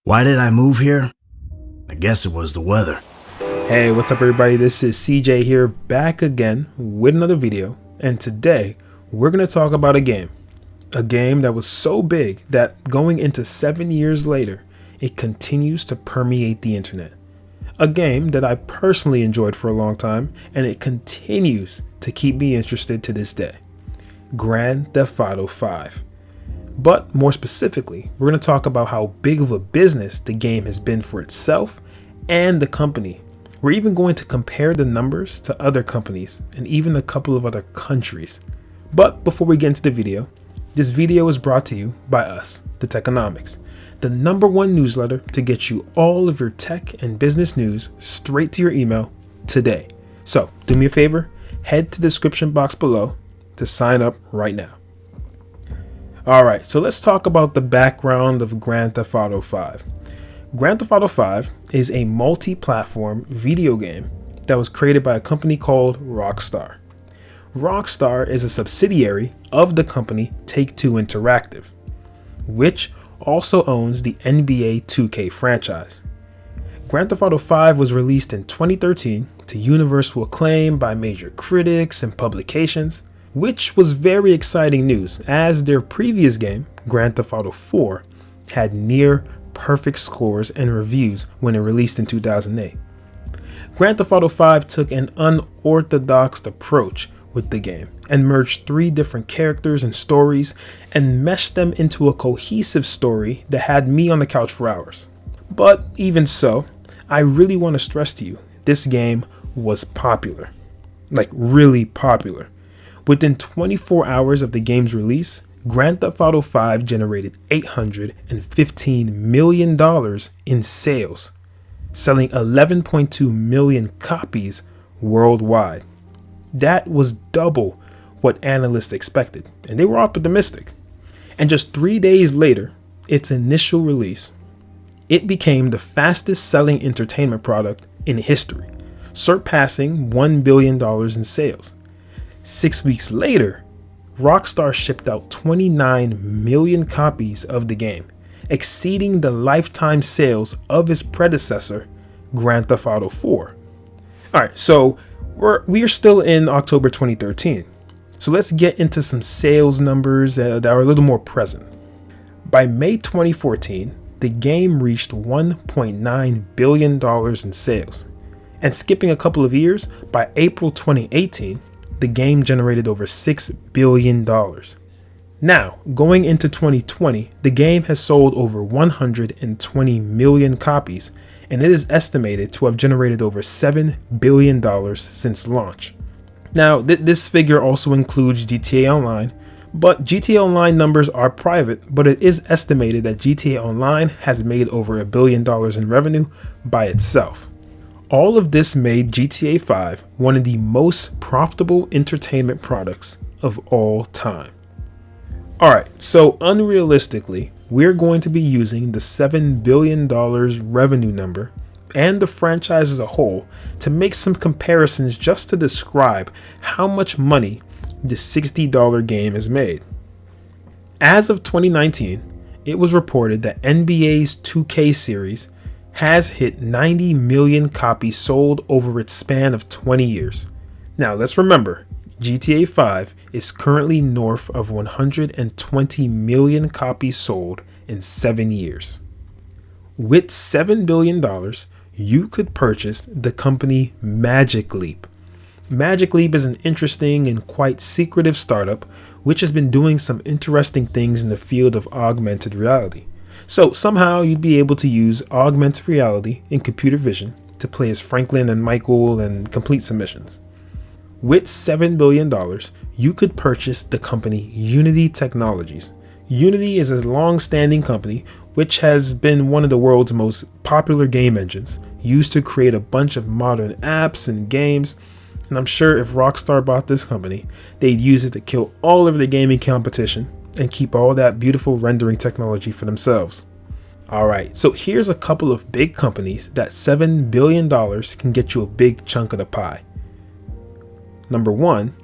Why did I move here? I guess it was the weather. Hey, what's up everybody? This is CJ here, back again with another video, and today we're going to talk about a game that was so big that going into 7 years later, it continues to permeate the internet. A game that I personally enjoyed for a long time, and it continues to keep me interested to this day. Grand Theft Auto 5. But more specifically, we're going to talk about how big of a business the game has been for itself and the company. We're even going to compare the numbers to other companies and even a couple of other countries. But before we get into the video, this video is brought to you by us, the Techonomics, the #1 newsletter to get you all of your tech and business news straight to your email today. So do me a favor, head to the description box below to sign up right now. Alright, so let's talk about the background of Grand Theft Auto 5. Grand Theft Auto 5 is a multi-platform video game that was created by a company called Rockstar. Rockstar is a subsidiary of the company Take-Two Interactive, which also owns the NBA 2K franchise. Grand Theft Auto 5 was released in 2013 to universal acclaim by major critics and publications, which was very exciting news as their previous game, Grand Theft Auto 4, had near perfect scores and reviews when it released in 2008. Grand Theft Auto 5 took an unorthodox approach with the game and merged 3 different characters and stories and meshed them into a cohesive story that had me on the couch for hours. But even so, I really want to stress to you, this game was popular. Like really popular. Within 24 hours of the game's release, Grand Theft Auto 5 generated $815 million in sales, selling 11.2 million copies worldwide. That was double what analysts expected, and they were optimistic. And just 3 days later, its initial release, it became the fastest selling entertainment product in history, surpassing $1 billion in sales. 6 weeks later, Rockstar shipped out 29 million copies of the game, exceeding the lifetime sales of its predecessor, Grand Theft Auto 4. Alright, so we are still in October 2013. So let's get into some sales numbers that are a little more present. By May 2014, the game reached $1.9 billion in sales. And skipping a couple of years, by April 2018, the game generated over $6 billion. Now, going into 2020, the game has sold over 120 million copies, and it is estimated to have generated over $7 billion since launch. Now, this figure also includes GTA Online, but GTA Online numbers are private, but it is estimated that GTA Online has made over $1 billion in revenue by itself. All of this made GTA 5 one of the most profitable entertainment products of all time. Alright, so unrealistically, we're going to be using the $7 billion revenue number and the franchise as a whole to make some comparisons just to describe how much money the $60 game has made. As of 2019, it was reported that NBA's 2K series has hit 90 million copies sold over its span of 20 years. Now let's remember, GTA 5 is currently north of 120 million copies sold in 7 years. With $7 billion, you could purchase the company Magic Leap. Magic Leap is an interesting and quite secretive startup which has been doing some interesting things in the field of augmented reality. So somehow you'd be able to use augmented reality in computer vision to play as Franklin and Michael and complete some missions. With $7 billion, you could purchase the company Unity Technologies. Unity is a long-standing company which has been one of the world's most popular game engines, used to create a bunch of modern apps and games, and I'm sure if Rockstar bought this company, they'd use it to kill all of the gaming competition and keep all that beautiful rendering technology for themselves. Alright, so here's a couple of big companies that $7 billion can get you a big chunk of the pie. Number 1,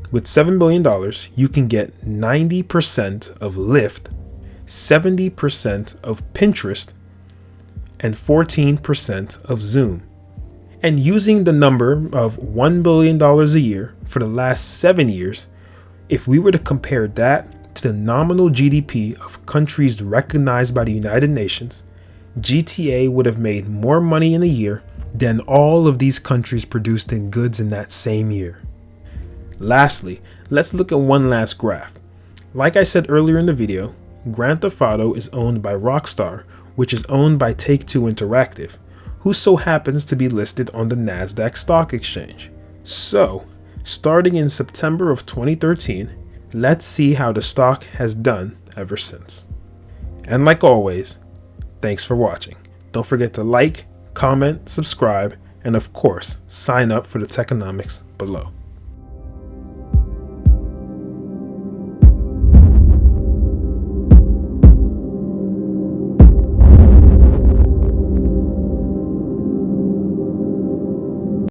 with $7 billion, you can get 90% of Lyft, 70% of Pinterest, and 14% of Zoom. And using the number of $1 billion a year for the last 7 years, if we were to compare that to the nominal GDP of countries recognized by the United Nations, GTA would have made more money in a year than all of these countries produced in goods in that same year. Lastly, let's look at one last graph. Like I said earlier in the video, Grand Theft Auto is owned by Rockstar, which is owned by Take-Two Interactive, who so happens to be listed on the Nasdaq Stock Exchange. So, starting in September of 2013, let's see how the stock has done ever since. And like always, thanks for watching. Don't forget to like, comment, subscribe, and of course, sign up for the Techonomics below.